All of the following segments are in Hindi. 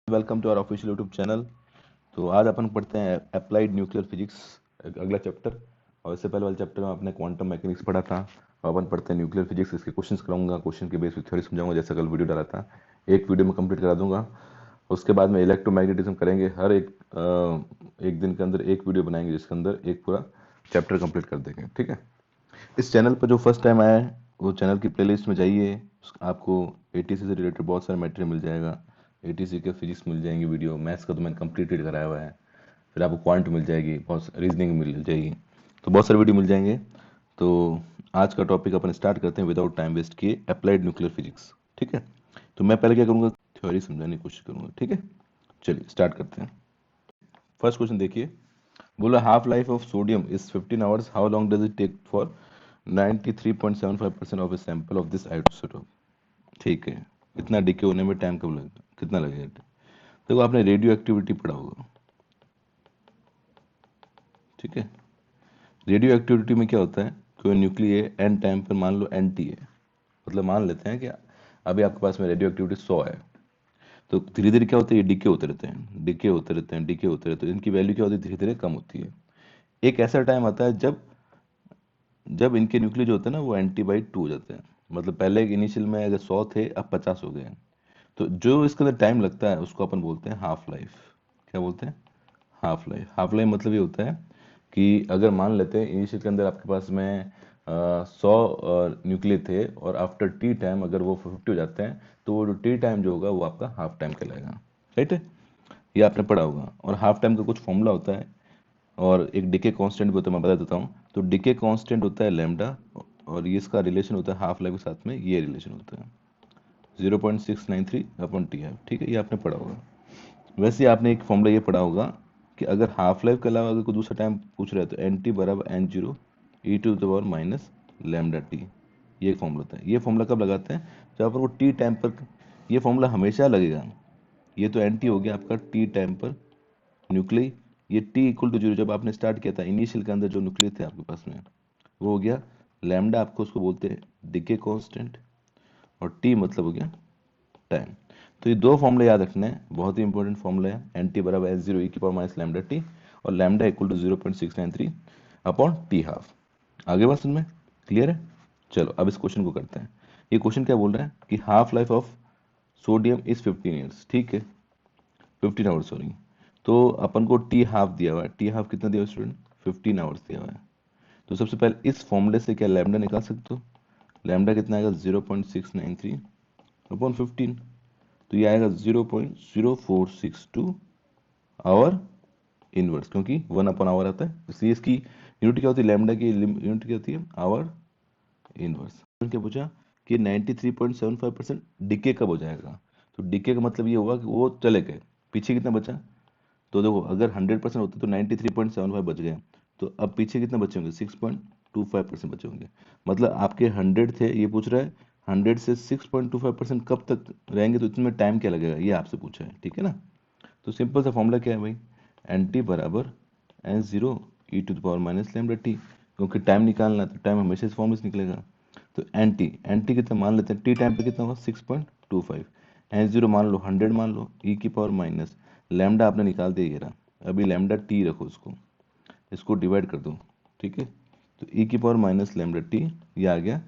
Welcome to our official YouTube channel. तो आज अपन पढ़ते हैं अप्लाइड न्यूक्लियर फिजिक्स, अगला चैप्टर। और इससे पहले वाले चैप्टर में आपने क्वांटम मैकेनिक्स पढ़ा था। और अपन पढ़ते हैं न्यूक्लियर फिजिक्स। इसके क्वेश्चंस कराऊंगा, क्वेश्चन के बेस पे थ्योरी समझाऊंगा, जैसे कल वीडियो डाला था। एक वीडियो में कंप्लीट करा दूंगा। उसके बाद में इलेक्ट्रोमैग्नेटिज्म करेंगे। हर एक दिन के अंदर एक वीडियो बनाएंगे, जिसके अंदर एक पूरा चैप्टर कंप्लीट कर देंगे। ठीक है। इस चैनल पर जो फर्स्ट टाइम आया है वो चैनल की प्लेलिस्ट में जाइए। आपको एटीसी से रिलेटेड बहुत सारा मटेरियल मिल जाएगा। एटीसी के फिजिक्स मिल जाएंगे, वीडियो मैथ्स का तो मैंने कंप्लीटेड कराया हुआ है। फिर आपको क्वांट मिल जाएगी, बहुत रीजनिंग मिल जाएगी, तो बहुत सारे वीडियो मिल जाएंगे। तो आज का टॉपिक अपन स्टार्ट करते हैं विदाउट टाइम वेस्ट किए, अप्लाइड न्यूक्लियर फिजिक्स। ठीक है। तो मैं पहले क्या करूँगा, थ्योरी समझाने की कोशिश करूँगा। ठीक है, चलिए स्टार्ट करते हैं। फर्स्ट क्वेश्चन देखिए, बोला half life of sodium is 15 hours, how long does it take for 93.75% of a sample of this isotope. ठीक है, इतना डिके होने में टाइम कब लगेगा, कितना लगेगा? देखो, आपने रेडियो एक्टिविटी पढ़ा होगा। ठीक है, रेडियो एक्टिविटी में क्या होता है, कोई न्यूक्लियर एन टाइम पर मान लो एन टी है, मतलब मान लेते हैं कि अभी आपके पास में रेडियो एक्टिविटी 100 है। तो धीरे धीरे क्या होता है, ये डिके होते रहते हैं, डिके होते रहते हैं, डिके होते रहते हैं। इनकी वैल्यू क्या होती है, धीरे धीरे कम होती है। एक ऐसा टाइम आता है जब जब इनके न्यूक्लियर जो होते हैं ना, वो एंटी/2 हो जाते हैं। मतलब पहले इनिशियल में अगर 100 थे, अब 50 हो गए हैं। तो जो इसके अंदर टाइम लगता है उसको अपन बोलते हैं हाफ लाइफ। क्या बोलते हैं? Half life. हाफ लाइफ मतलब ये होता है कि अगर मान लेते हैं इनिशियल के अंदर आपके पास में 100 न्यूक्लियर थे, और आफ्टर टी टाइम अगर वो 50 हो जाते हैं, तो वो जो टी टाइम जो होगा वो आपका हाफ टाइम कहलाएगा। राइट है, ये आपने पढ़ा होगा। और हाफ टाइम का कुछ फॉर्मूला होता है, और एक डिके कांस्टेंट भी होता है, मैं बता देता हूँ। तो डिके कांस्टेंट होता है लैम्डा, और ये इसका रिलेशन होता है हाफ लाइफ के साथ में, ये रिलेशन होता है 0.693 अपॉन टी एफ। ठीक है, ये आपने पढ़ा होगा। वैसे ही आपने एक फॉर्मूला ये पढ़ा होगा कि अगर हाफ लाइफ के अलावा अगर कोई दूसरा टाइम पूछ रहा है, तो एन टी बराबर N zero e to the power minus lambda T. ये फॉर्मूला होता है। ये फॉर्मूला कब लगाते हैं, जब आपको टी टाइम पर, ये फॉर्मूला हमेशा लगेगा। ये तो एन टी हो गया आपका टी टाइम पर न्यूक्लियर। ये टी इक्वल टू जीरो जब आपने स्टार्ट किया था, इनिशियल के अंदर जो न्यूक्लियर थे आपके पास में, वो हो गया लैम्डा, आपको उसको बोलते हैं डिके कांस्टेंट, और टी मतलब हो गया टाइम। तो ये दो फॉर्मूले याद रखने हैं, बहुत ही इंपॉर्टेंट फॉर्मूला है। एन टी बराबर एस जीरो ई की पावर माइनस लैम्डा टी, और lambda equal to 0.693 upon T half. आगे बात सुन में क्लियर है? चलो अब इस क्वेश्चन को करते हैं। ये क्वेश्चन क्या बोल रहा है कि half life of sodium is 15 years. ठीक है, 15 आवर्स सॉरी। तो अपन को टी हाफ दिया हुआ है। टी हाफ कितना दिया हुआ स्टूडेंट? 15 आवर्स दिया हुआ है। तो सबसे पहले इस फॉर्मूले से क्या लैम्डा निकाल सकते हो? लैम्डा कितना आएगा? 0.693 अपॉन 15। तो ये आएगा 0.0462 आवर इनवर्स, क्योंकि 1/आवर आता है, इसलिए इसकी यूनिट क्या होती है, लैम्डा की यूनिट क्या होती है, आवर इनवर्स। क्या पूछा कि 93.75% डिके कब हो जाएगा। तो डिके का मतलब ये होगा कि वो चले गए, पीछे कितना बचा। तो देखो, अगर 100% होते तो 93.75 बच गए, तो अब पीछे कितने बचे होंगे? 6.25% बचे होंगे। मतलब आपके 100 थे, ये पूछ रहा है 100 से 6.25% कब तक रहेंगे, तो इतने टाइम क्या लगेगा, ये आपसे पूछा है। ठीक है ना। तो सिंपल सा फॉर्मूला क्या है भाई, एन टी बराबर N zero e to the power minus lambda T. क्योंकि टाइम निकालना है तो टाइम हमेशा इस फॉर्म में से निकलेगा। तो एन टी कितना मान लेते हैं, टी टाइम पे कितना होगा 6.25, एन जीरो मान लो 100 मान लो, ई की पावर माइनस लैम्डा आपने निकाल दिया ये रहा। अभी लैम्डा टी रखो, इसको डिवाइड कर दो। ठीक है, तो ई की पावर माइनस लैम्डा टी, ये आ गया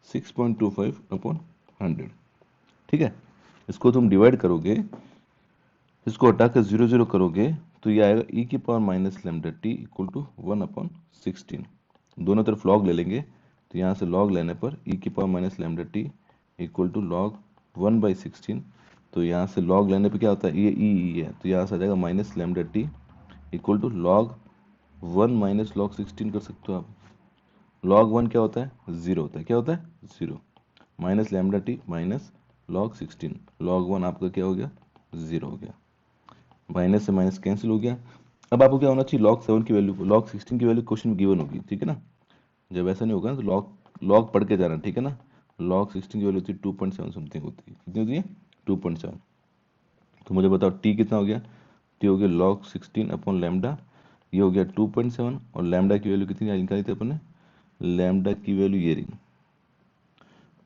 6.25 अपॉन 100। ठीक है, इसको तुम डिवाइड करोगे, इसको हटा कर 0 0 करोगे, तो ये आएगा ई की power minus lambda T equal to 1/16। दोनों तरफ लॉग ले लेंगे, तो यहाँ से लॉग लेने पर ई की power minus lambda T equal to log 1/16। तो यहाँ से लॉग लेने पर क्या होता है, ये ई है, तो यहाँ से आ जाएगा minus lambda T equal to log 1 minus log 16 कर सकते हो आप। लॉग 1 क्या होता है, 0 होता है। क्या होता है, 0। Minus lambda T minus log 16, log 1 आपका क्या हो गया, 0 हो गया। माइनस से माइनस कैंसिल हो गया। अब आपको क्या होना चाहिए, लॉग 7 की वैल्यू, लॉग 16 की वैल्यू क्वेश्चन में गिवन होगी। ठीक है ना। जब ऐसा नहीं होगा ना, तो लॉग लॉग पढ़ के जाना। ठीक है ना। लॉग 16 की वैल्यू होती है 2.7 समथिंग होती है। कितनी होती है, 2.7। तो मुझे बताओ टी कितना हो गया, टी हो गया लॉग 16 अपॉन लैम्डा, ये हो गया 2.7। और लैम्डा की वैल्यू कितनी निकाली थी अपन ने, लैम्डा की वैल्यू ये रही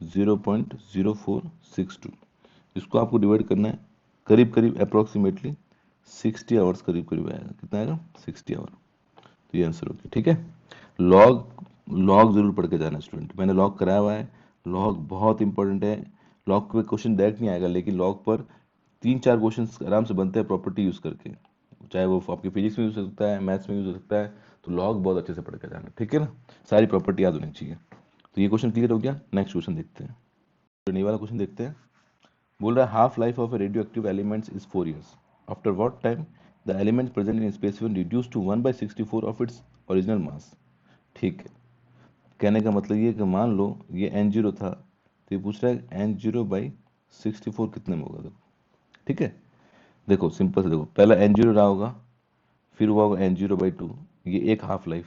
0.0462। इसको आपको डिवाइड करना है करीब करीब अप्रोक्सीमेटली 60 आवर्स करीब करीब आएगा। कितना आएगा? 60 आवर। तो ये आंसर हो गया। ठीक है, लॉग जरूर पढ़ के जाना स्टूडेंट, मैंने लॉग कराया हुआ है। लॉग बहुत इंपॉर्टेंट है। लॉग पे क्वेश्चन डायरेक्ट नहीं आएगा, लेकिन लॉग पर 3-4 क्वेश्चन आराम से बनते हैं प्रॉपर्टी यूज करके, चाहे वो आपकी फिजिक्स में यूज हो सकता है, मैथ्स में यूज हो सकता है। तो लॉग बहुत अच्छे से पढ़ के जाना, ठीक है ना, सारी प्रॉपर्टी याद होनी चाहिए। तो ये क्वेश्चन क्लियर हो गया। नेक्स्ट क्वेश्चन देखते हैं, तो ये वाला क्वेश्चन देखते हैं। बोल रहा है half life of a radioactive elements is 4 years। After what time the element present in space will reduce to 1/64 of its original mass. ठीक है, कहने का मतलब ये कि मान लो ये n0 था, तो ये पूछ रहा है n0/64 कितने में होगा। देखो, ठीक है, देखो सिंपल से देखो, पहला n0 रहा होगा, फिर हुआ होगा n0/2, ये एक हाफ लाइफ,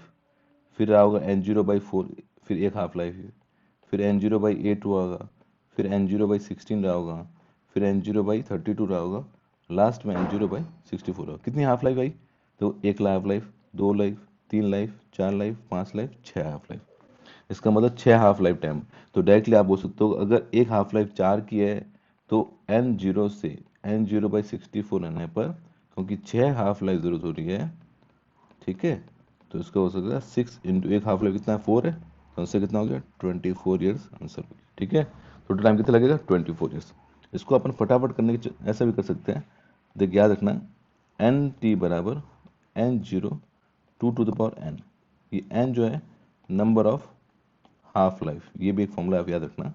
फिर रहा होगा n0/4, फिर एक हाफ लाइफ है, फिर n0/8 हुआ होगा, फिर n0/16 रहा होगा, फिर n0/32 रहा होगा, लास्ट में n0/64 होगा। कितनी हाफ लाइफ आई? तो एक half life, 2 life, 3 life, 4 life, 5 life, 6 half life. इसका मतलब 6 हाफ लाइफ टाइम। तो डायरेक्टली आप बोल सकते हो अगर एक हाफ लाइफ 4 की है तो n0 से n0/64 रहने पर, क्योंकि 6 हाफ लाइफ जरूरत हो रही है, ठीक है, तो इसका हो सकता है 6 इंटू एक हाफ लाइफ कितना है, 4 है, तो आंसर कितना हो गया 24 ईयर्स आंसर हो गया। ठीक है, टोटल टाइम कितना लगेगा 24 ईयर्स। इसको अपन फटाफट करने की ऐसा भी कर सकते हैं, देख याद रखना, एन टी बराबर n0 2n। ये n जो है नंबर ऑफ हाफ लाइफ, ये भी एक फॉर्मूला आप याद रखना।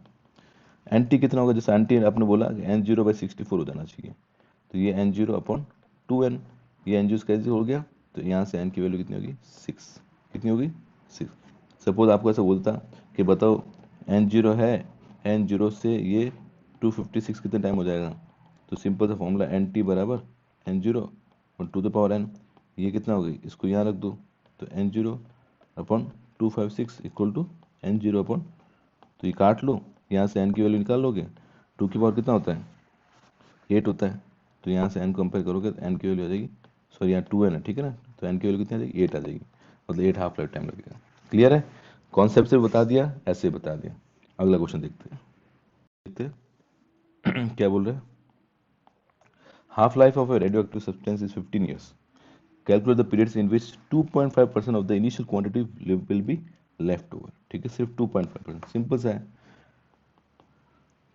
एन टी कितना होगा, जैसे एन टी आपने बोला कि n0/64 हो जाना चाहिए, तो ये n0/2n, ये n0 कैसे हो गया, तो यहाँ से n की वैल्यू कितनी होगी 6। कितनी होगी 6। सपोज आपको ऐसा बोलता कि बताओ n0 है, n0 से ये 256 कितने टाइम हो जाएगा, तो सिंपल सा फॉर्मूला एन टी बराबर n0 और टू द पावर n, ये कितना हो गई, इसको यहाँ रख दो, तो n0/256 इक्वल टू n0 तो ये काट लो, यहाँ से n की वैल्यू निकाल लोगे, 2 की पावर कितना होता है 8 होता है, तो यहाँ से n कंपेयर करोगे तो n की वैल्यू आ जाएगी, सॉरी यहाँ 2n है, ठीक है ना, तो n की वैल्यू कितनी आ जाएगी 8 आ जाएगी, मतलब 8 हाफ लाइफ टाइम लगेगा। क्लियर है, कॉन्सेप्ट से बता दिया, ऐसे बता दिया। अगला क्वेश्चन देखते हैं क्या बोल रहे हैं, half life of a radio active substance is 15 years। Calculate the periods in which 2.5% of the initial quantity will be left over. ठीक है, सिर्फ 2.5%, सिंपल सा है।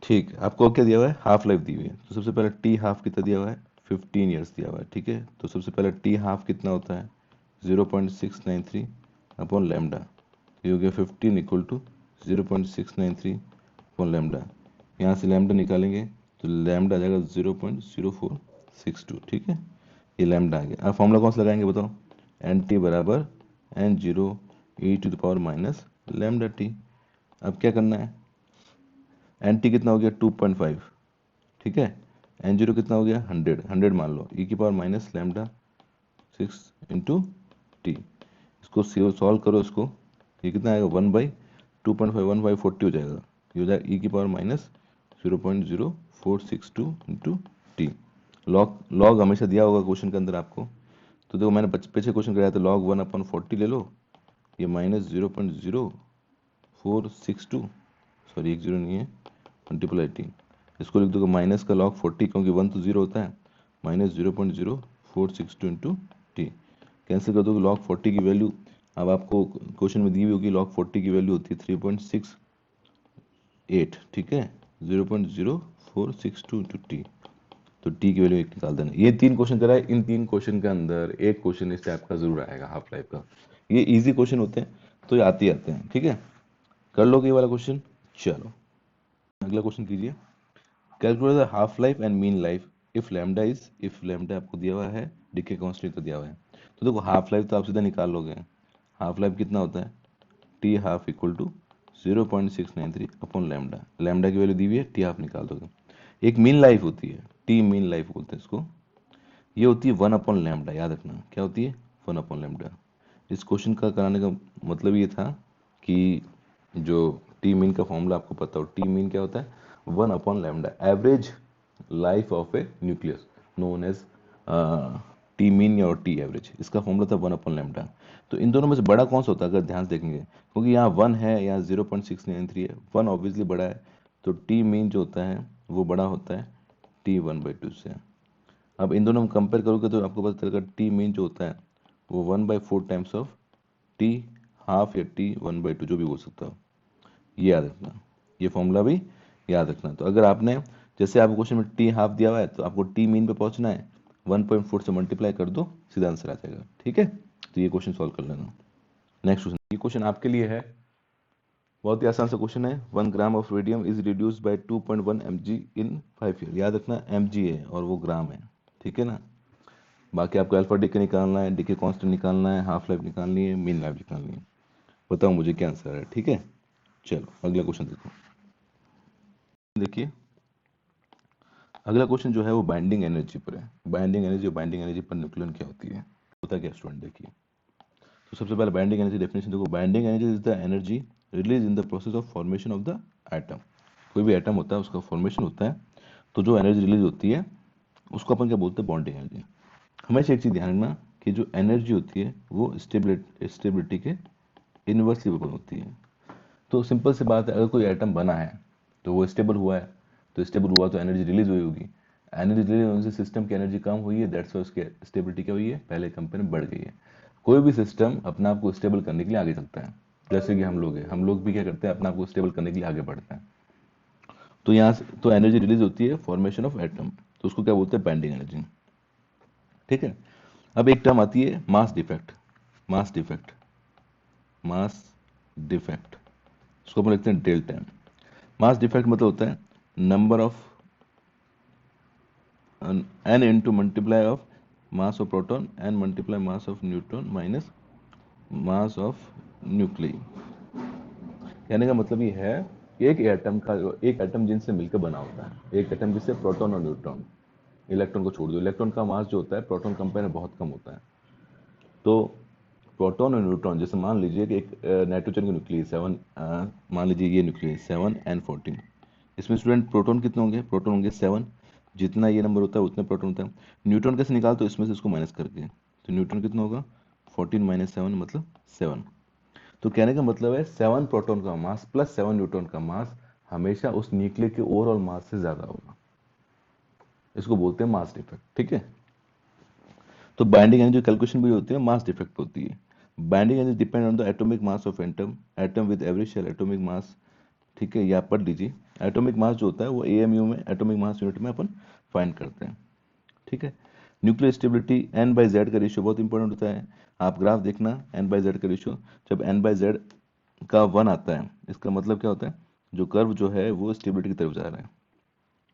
ठीक है, आपको क्या दिया हुआ है, हाफ लाइफ दी हुई है, तो सबसे पहले टी हाफ कितना दिया हुआ है 15 ईयर्स दिया हुआ है। ठीक है, तो सबसे पहले टी हाफ कितना होता है 0.693 अपॉन लैम्डा, ये हो गया 15 इक्वल टू 0.693 अपॉन लैम्डा। यहाँ से लैम्डा निकालेंगे तो लैम्डा आ जाएगा 0.0462। ठीक है, ये लैम्डा आ गया। अब फॉर्मूला कौन सा लगाएंगे बताओ, एन टी बराबर n0 e⁻ लैम्डा टी। अब क्या करना है, एन टी कितना हो गया 2.5, ठीक है, n0 कितना हो गया 100 मान लो, e⁻ λ 6 इंटू टी। इसको सॉल्व करो, इसको ये कितना आएगा 1/2.5 1/40 हो जाएगा, ये हो जाएगा e⁻ 0.0462 इंटू टी। लॉग हमेशा दिया होगा क्वेश्चन के अंदर आपको, तो देखो मैंने पीछे क्वेश्चन कराया था, log 1/40 ले लो, ये -0.0462, सॉरी एक जीरो नहीं है, मल्टीप्लाई टी, इसको लिख दोगे माइनस का log 40, क्योंकि 1 तो 0 होता है, -0.0462 इंटू टी। कैंसिल कर दोगे log 40 की वैल्यू, अब आपको क्वेश्चन में दी हुई होगी log 40 की वैल्यू होती है 3.68, ठीक है, 0.0462 इंटू टी, तो टी की वैल्यू 1 निकाल देना। ये 3 क्वेश्चन कराए, इन 3 क्वेश्चन के अंदर एक क्वेश्चन इस टाइप का जरूर आएगा हाफ लाइफ का। ये इजी क्वेश्चन होते हैं, तो ये आते हैं, ठीक है, कर लोगे ये वाला क्वेश्चन। चलो अगला क्वेश्चन कीजिए, calculate the half life and mean life if lambda आपको दिया हुआ है, डीके कांस्टेंट तो दिया हुआ है, तो देखो हाफ लाइफ तो आप सीधा निकाल लोगे, हाफ लाइफ कितना होता है T half equal to 0.693 upon lambda, lambda की वैल्यू दी हुई है, टी हाफ निकाल दोगे। एक मीन लाइफ होती है, टी मीन लाइफ बोलते हैं इसको, ये होती है 1 अपॉन लैम्डा, याद रखना क्या होती है 1 अपॉन लैम्डा। इस क्वेश्चन का कराने का मतलब ये था कि जो टी मीन का फॉर्मूला आपको पता हो, टी मीन क्या होता है 1 upon lambda, average life of a nucleus known as T mean और टी एवरेज, इसका फॉर्मूला था 1 अपॉन लैम्डा। तो इन दोनों में से बड़ा कौन सा होता है अगर ध्यान से देखेंगे, क्योंकि यहाँ 1 है, यहाँ 0.693 है, 1 ऑब्वियसली बड़ा है, तो टी मीन जो होता है वो बड़ा होता है टी 1/2 से, अब इन दोनों में कंपेयर करोगे तो आपको पता चलेगा टी मीन जो होता है वो 1/4 टाइम्स ऑफ टी हाफ या टी 1/2 जो भी बोल सकता हो, ये याद रखना, ये फॉर्मूला भी याद रखना। तो अगर आपने जैसे आपको क्वेश्चन में टी हाफ दिया हुआ है तो आपको टी मीन पे पहुंचना है, 1.4 से मल्टीप्लाई कर दो, सीधा आंसर आ जाएगा। ठीक है, तो ये क्वेश्चन सॉल्व कर लेना। नेक्स्ट क्वेश्चन, ये क्वेश्चन आपके लिए है, बहुत ही आसान सा क्वेश्चन है। 1 gram of radium is reduced by 2.1 mg in 5 year. याद रखना mg है और वो ग्राम है, ठीक है ना। बाकी आपको अल्फा डी के निकालना है, डी के कॉन्स्टेंट निकालना है, हाफ लाइफ निकालनी है, मीन लाइफ निकालनी है। बताओ मुझे क्या आंसर है। ठीक है, चलो अगला क्वेश्चन देखो। देखिए अगला क्वेश्चन जो है वो बाइंडिंग एनर्जी पर है। बाइंडिंग एनर्जी और बाइंडिंग एनर्जी पर न्यूक्लियन क्या होती है, होता क्या स्टूडेंट। देखिए तो सबसे पहले बाइंडिंग एनर्जी डेफिनेशन देखो। Binding energy is the energy release in the process of formation of the atom. कोई भी एटम होता है उसका फॉर्मेशन होता है, तो जो एनर्जी रिलीज होती है उसको अपन क्या बोलते हैं, बॉन्डिंग एनर्जी। हमेशा एक चीज़ ध्यान रखना कि जो एनर्जी होती है वो स्टेबिलिटी के इन्वर्सली प्रोपोर्शनल होती है। तो सिंपल सी बात है, अगर कोई एटम बना है तो वो स्टेबल हुआ है, तो स्टेबल हुआ तो एनर्जी रिलीज हुई होगी। एनर्जी रिलीज होने से सिस्टम की एनर्जी कम हुई है, दैट्स वाई उसकी स्टेबिलिटी क्या हुई है, पहले कंपेयर में बढ़ गई है। कोई भी सिस्टम अपने आप को स्टेबल करने के लिए आगे चलता है, जैसे कि हम लोग हैं, हम लोग भी क्या करते हैं, अपने आप को स्टेबल करने के लिए आगे बढ़ते हैं। तो यहाँ से तो एनर्जी रिलीज होती है फॉर्मेशन ऑफ एटम, तो उसको क्या बोलते हैं, बाइंडिंग एनर्जी। ठीक है, अब एक टर्म आती है mass defect. Mass defect, mass defect, उसको अपन लिखते हैं डेल्टा एम। मास डिफेक्ट मतलब होता है number of n into multiply of mass of proton N multiply mass of neutron minus mass of nucleus. कहने का मतलब ये है कि एक एटम जिनसे मिलकर बना होता है, एक एटम जिससे प्रोटॉन और न्यूट्रॉन, इलेक्ट्रॉन को छोड़ दो, इलेक्ट्रॉन का मास जो होता है प्रोटॉन कंपेयर में बहुत कम होता है। तो प्रोटॉन और न्यूट्रॉन, जैसे मान लीजिए कि एक नाइट्रोजन की न्यूक्लियस 7, मान लीजिए ये न्यूक्लियस 7n14, इसमें स्टूडेंट प्रोटॉन कितने होंगे, प्रोटॉन होंगे 7, जितना ये नंबर होता है उतने प्रोटॉन होता है। न्यूट्रॉन कैसे निकालते हो, इसमें से इसको माइनस करके, तो न्यूट्रॉन कितना होगा 14 माइनस 7 मतलब 7। तो कहने का मतलब है 7 प्रोटॉन का मास प्लस 7 न्यूट्रॉन का मास हमेशा उस न्यूक्लियस के ओवरऑल मास से ज्यादा होगा, इसको बोलते हैं मास डिफेक्ट। ठीक है, तो बाइंडिंग एनर्जी कैलकुलेशन भी होती है, मास डिफेक्ट होती है। Binding energy depend on the atomic mass of atom, atom with average shell atomic mass. ठीक है, या पढ़ लीजिए, एटॉमिक मास जो होता है वो एएमयू में, एटॉमिक मास यूनिट में अपन फाइंड करते हैं। ठीक है, न्यूक्लियर स्टेबिलिटी n/z का रेशियो बहुत इंपॉर्टेंट होता है। आप ग्राफ देखना, n/z का रेशियो, जब n/z का 1 आता है इसका मतलब क्या होता है, जो कर्व जो है वो स्टेबिलिटी की तरफ जा रहा है।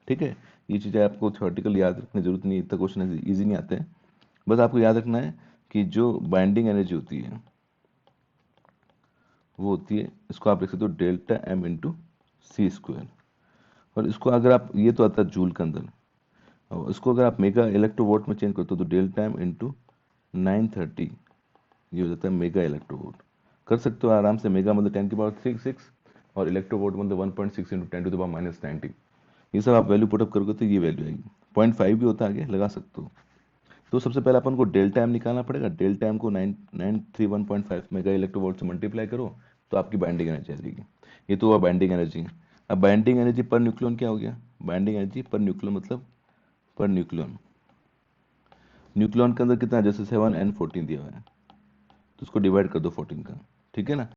ठीक है, ये चीज़ें आपको थ्योरेटिकल याद रखने की जरूरत नहीं, इतना क्वेश्चन ईजी नहीं आते हैं। बस आपको याद रखना है कि जो बाइंडिंग एनर्जी होती है वो होती है, इसको आप लिख सकते हो डेल्टा एम इंटू सी स्क्वायर। और इसको अगर आप, ये तो आता है जूल के अंदर, और इसको अगर आप मेगा इलेक्ट्रोवोल्ट में चेंज करते हो तो डेल्टा एम इंटू 930, ये हो जाता है मेगा इलेक्ट्रोवोल्ट। कर सकते हो आराम से, मेगा मतलब 10⁻6 और इलेक्ट्रोवोल्ट मतलब 1.6 इंटू 10⁻90। ये सब आप वैल्यू पुटअप करोगे तो ये वैल्यू आएगी। 0.5 भी होता है, आगे लगा सकते हो। तो सबसे पहले अपन को डेल्टा एम निकालना पड़ेगा। डेल्टा एम को 931.5 मेगा इलेक्ट्रोवोल्ट से मल्टीप्लाई करो तो आपकी बाइंडिंग एनर्जी आ जाएगी। ये तो हुआ बाइंडिंग एनर्जी। अब बाइंडिंग एनर्जी पर न्यूक्लियन क्या हो गया, बाइंडिंग एनर्जी पर न्यूक्लियन मतलब पर न्यूक्लियन, न्यूक्लियन के अंदर कितना है, जैसे 7n14 दिया हुआ है तो उसको डिवाइड कर दो 14 का। ठीक है ना,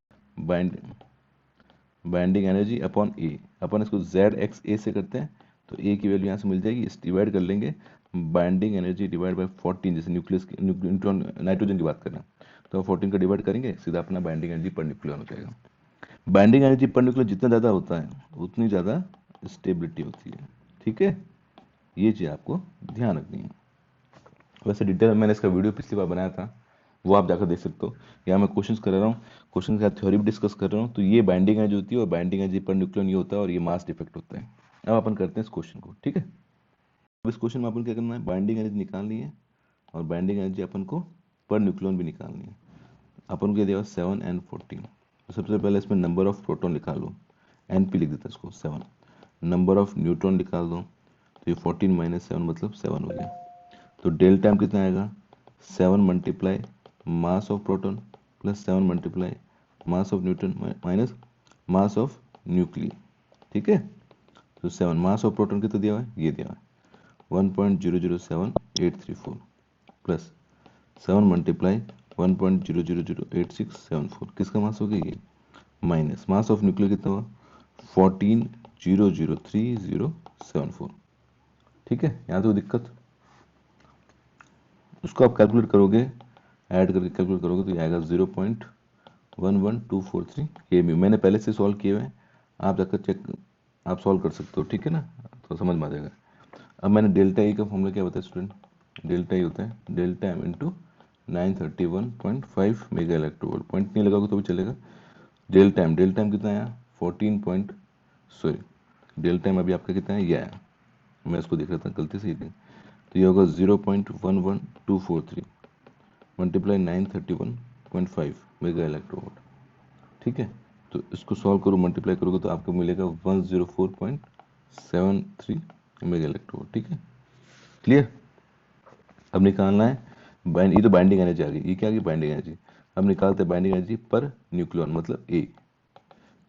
बाइंडिंग एनर्जी अपॉन ए, अपन इसको ZXA से करते हैं तो ए की वैल्यू यहाँ से मिल जाएगी, इस डिवाइड कर लेंगे बाइंडिंग एनर्जी डिवाइड बाय 14, जैसे न्यूक्लियस की न्यूट्रॉन नाइट्रोजन की बात करें तो 14 का डिवाइड करेंगे, सीधा अपना बाइंडिंग एनर्जी पर न्यूक्लियन हो जाएगा। बाइंडिंग एनर्जी पर न्यूक्लियन जितना ज़्यादा होता है उतनी ज़्यादा स्टेबिलिटी होती है। ठीक है, ये चीज़ आपको ध्यान रखनी है। वैसे डिटेल में मैंने इसका वीडियो पिछली बार बनाया था, वो आप जाकर देख सकते हो। यहाँ मैं क्वेश्चंस कर रहा हूँ, क्वेश्चन के साथ थ्योरी भी डिस्कस कर रहा हूँ। तो ये बाइंडिंग एनर्जी होती है और बाइंडिंग एनर्जी पर न्यूक्लियन ये होता है और ये मास डिफेक्ट होता है। अब अपन करते हैं इस क्वेश्चन को। ठीक है, अब इस क्वेश्चन में अपन क्या करना है, बाइंडिंग एनर्जी निकालनी है और बाइंडिंग एनर्जी अपन को पर न्यूक्लियन भी निकालनी है। अपन को दिया 7n14, तो सबसे पहले इसमें नंबर ऑफ प्रोटॉन निकाल लो, NP लिख देता है इसको 7। नंबर ऑफ न्यूट्रॉन निकाल दो, तो ये 14 माइनस 7 मतलब 7 हो गया। तो डेल टाइम कितना आएगा, 7 multiply mass of proton plus 7 multiply mass of neutron minus mass of nucleus. ठीक है, तो 7 मास ऑफ प्रोटॉन कितना दिया हुआ है, ये दिया हुआ है 1.007834 प्लस 7 मल्टीप्लाई 1.000867 किसका मास हो गया ये, माइनस मास ऑफ न्यूक्लियर कितना हुआ 14.003074। ठीक है, यहाँ तो दिक्कत, उसको आप कैलकुलेट करोगे, ऐड करके कैलकुलेट करोगे तो ये आएगा 0.11243 ये भी मैंने पहले से सॉल्व किए हुए हैं, आप जाकर चेक आप सॉल्व कर सकते हो। ठीक है ना, तो समझ में आ जाएगा। अब मैंने डेल्टा ई का फॉर्मूला क्या होता है स्टूडेंट, डेल्टा ई होता है delta M into 931.5 mega electronvolt, point नहीं लगाओगे तो भी चलेगा। डेल्टा एम कितना आया 14 डेल्टा एम अभी आपका कितना है ये आया, मैं इसको देख रहा था गलती से ही थी, तो ये होगा 0.11243 मल्टीप्लाई 931.5 मेगा इलेक्ट्रोवोल्ट। ठीक है, तो इसको सॉल्व करो, मल्टीप्लाई करोगे तो आपको मिलेगा 104.73 मेगा इलेक्ट्रोवोल्ट। ठीक है, क्लियर। अब निकालना है ये तो बाइंडिंग एनर्जी आ गई, ये क्या आ गई बाइंडिंग एनर्जी। अब निकालते हैं बाइंडिंग एनर्जी पर न्यूक्लियन मतलब ए,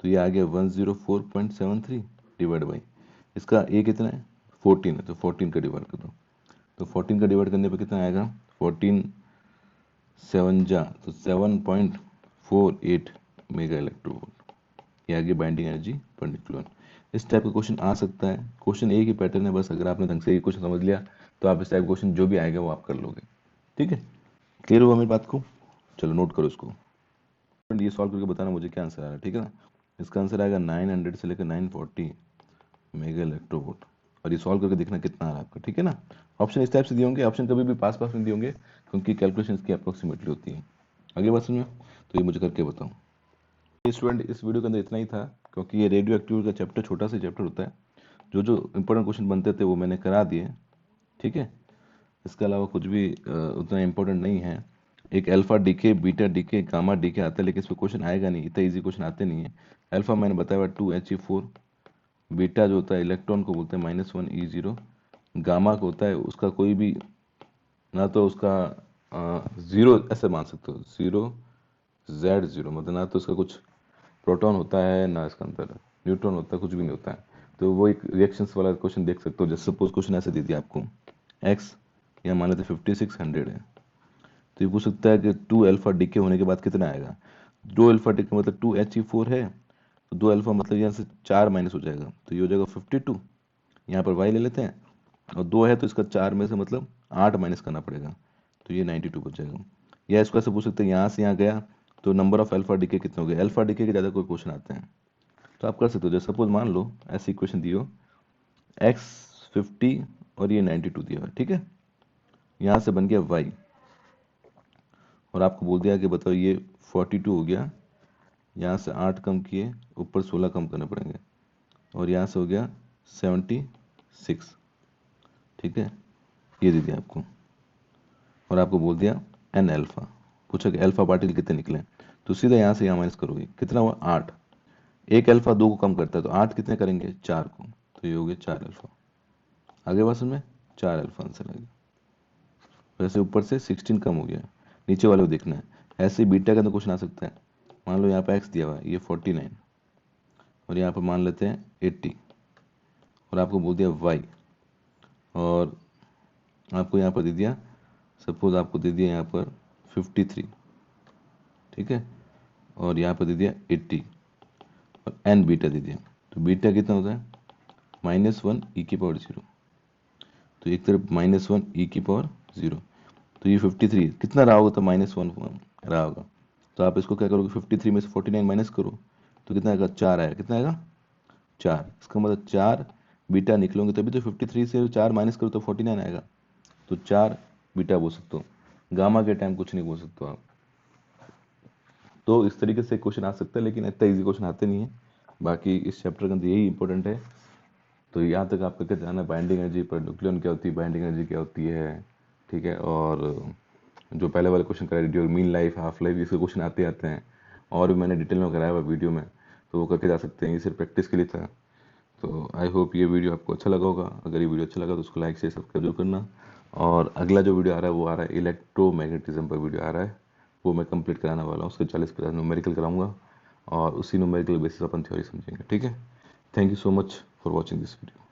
तो ये आ गया 104.73 डिवाइड बाई इसका ए कितना है 14 है, तो 14 का डिवाइड कर दो, तो 14 का डिवाइड करने पे कितना आएगा 14 7 जा तो 7.48 मेगा इलेक्ट्रोवोल्ट, ये आ गया बाइंडिंग एनर्जी पर न्यूक्लियन। इस टाइप का क्वेश्चन आ सकता है, क्वेश्चन एक ही पैटर्न है, बस अगर आपने ढंग से ये क्वेश्चन समझ लिया तो आप इस टाइप क्वेश्चन जो भी आएगा वो आप कर लोगे। ठीक है, क्लियर हुआ मेरी बात को, चलो नोट करो इसको, ये सॉल्व करके बताना मुझे क्या आंसर आ रहा है। ठीक है ना, इसका आंसर आएगा 900 से लेकर 940 मेगा इलेक्ट्रोवोल्ट, और ये सॉल्व करके देखना कितना आ रहा है आपका। ठीक है ना, ऑप्शन इस टाइप से दिए होंगे, ऑप्शन कभी भी पास नहीं दिए होंगे क्योंकि कैलकुलेशन इसकी अप्रोक्सीमेटली होती है। आगे बात समझ में, तो ये मुझे करके बताओ। स्टूडेंट इस वीडियो के अंदर इतना ही था, क्योंकि ये रेडियो एक्टिविटी का चैप्टर छोटा सा चैप्टर होता है, जो जो इंपॉर्टेंट क्वेश्चन बनते थे वो मैंने करा दिए। ठीक है, इसके अलावा कुछ भी उतना इम्पोर्टेंट नहीं है। एक alpha decay beta decay gamma decay आता है, लेकिन इस पर क्वेश्चन आएगा नहीं, इतना इजी क्वेश्चन आते नहीं है। अल्फा मैंने बताया 2He4, बीटा जो होता है इलेक्ट्रॉन को बोलते हैं -1E0, गामा को होता है उसका कोई भी ना तो उसका जीरो ऐसे मान सकते हो, 0Z0 मतलब ना तो उसका कुछ प्रोटॉन होता है ना इसके अंदर न्यूट्रॉन होता है, कुछ भी नहीं होता है। तो वो एक रिएक्शंस वाला क्वेश्चन देख सकते हो, जैसे सपोज क्वेश्चन ऐसे दे दिया आपको x या मान लेते 5600 है, तो ये पूछ सकता है कि 2 अल्फा डीके होने के बाद कितना आएगा। 2 अल्फा डीके मतलब 2He4 है, तो 2 अल्फा मतलब यहाँ से 4 माइनस हो जाएगा, तो ये हो जाएगा 52। यहाँ पर y ले लेते हैं, और 2 है तो इसका 4 में से मतलब 8 माइनस करना पड़ेगा, तो ये 92 बच जाएगा। या इसको ऐसे पूछ सकते हैं यहाँ से यहाँ गया तो नंबर ऑफ अल्फा डीके कितने हो गए, अल्फा डीके के ज़्यादा कोई क्वेश्चन आते हैं तो आप कर सकते हो। जैसे सपोज मान लो ऐसी इक्वेशन दी हो x 50 और ये 92 दिया हुआ है। ठीक है, यहाँ से बन गया y, और आपको बोल दिया कि बताओ ये 42 हो गया, यहाँ से 8 कम किए ऊपर 16 कम करने पड़ेंगे, और यहाँ से हो गया 76। ठीक है, ये दे दिया आपको, और आपको बोल दिया n अल्फा, पूछा कि अल्फा पार्टिकल कितने निकले, तो सीधा यहाँ से यहाँ माइनस करोगे, कितना हुआ 8, एक अल्फा 2 को कम करता है तो 8 कितने करेंगे 4 को, तो ये हो गया 4 अल्फा। आगे बात समझ में, 4 अल्फा आंसर आ गया। वैसे ऊपर से 16 कम हो गया, नीचे वाले को देखना है। ऐसे बीटा का तो क्वेश्चन आ सकता है, मान लो यहाँ पे x दिया हुआ है ये 49, और यहाँ पर मान लेते हैं 80, और आपको बोल दिया y, और आपको यहाँ पर दे दिया सपोज आपको दे दिया यहाँ पर 53। ठीक है, और यहाँ पर दे दिया 80 और n बीटा दे दिया, तो बीटा कितना होता है -1e⁻0, तो एक तरफ -1e⁻0, तो ये 53 कितना रहा होगा, तो -1 रहा होगा, तो आप इसको क्या करोगे 53 में से 49 माइनस करो, तो कितना आएगा 4 आएगा, कितना आएगा 4, इसका मतलब 4 बीटा निकलोगे तभी तो 53 से 4 माइनस करो तो 49 आएगा, तो 4 बीटा बोल सकते हो। गामा के टाइम कुछ नहीं बोल सकते हो आप। तो इस तरीके से क्वेश्चन आ सकता है, लेकिन इतना इजी क्वेश्चन आते नहीं है। बाकी इस चैप्टर के अंदर यही इंपॉर्टेंट है। तो यहाँ तक आपको क्या जानना है, बाइंडिंग एनर्जी पर न्यूक्लियन क्या होती है, बाइंडिंग एनर्जी क्या होती है। ठीक है, और जो पहले वाले क्वेश्चन करा radio mean life half life इसके क्वेश्चन आते हैं, और भी मैंने डिटेल में कराया हुआ वीडियो में, तो वो करके जा सकते हैं, ये सिर्फ प्रैक्टिस के लिए था। तो आई होप ये वीडियो आपको अच्छा लगा होगा। अगर ये वीडियो अच्छा लगा तो उसको लाइक शेयर सब्सक्राइब जरूर करना। और अगला जो वीडियो आ रहा है वो आ रहा है इलेक्ट्रोमैग्नेटिज्म पर वीडियो आ रहा है, वो मैं कंप्लीट कराने वाला हूँ। उसके 40% न्यूमेरिकल कराऊंगा, और उसी न्यूमेरिकल बेसिस अपन थ्योरी समझेंगे। ठीक है, thank you so much for watching this video.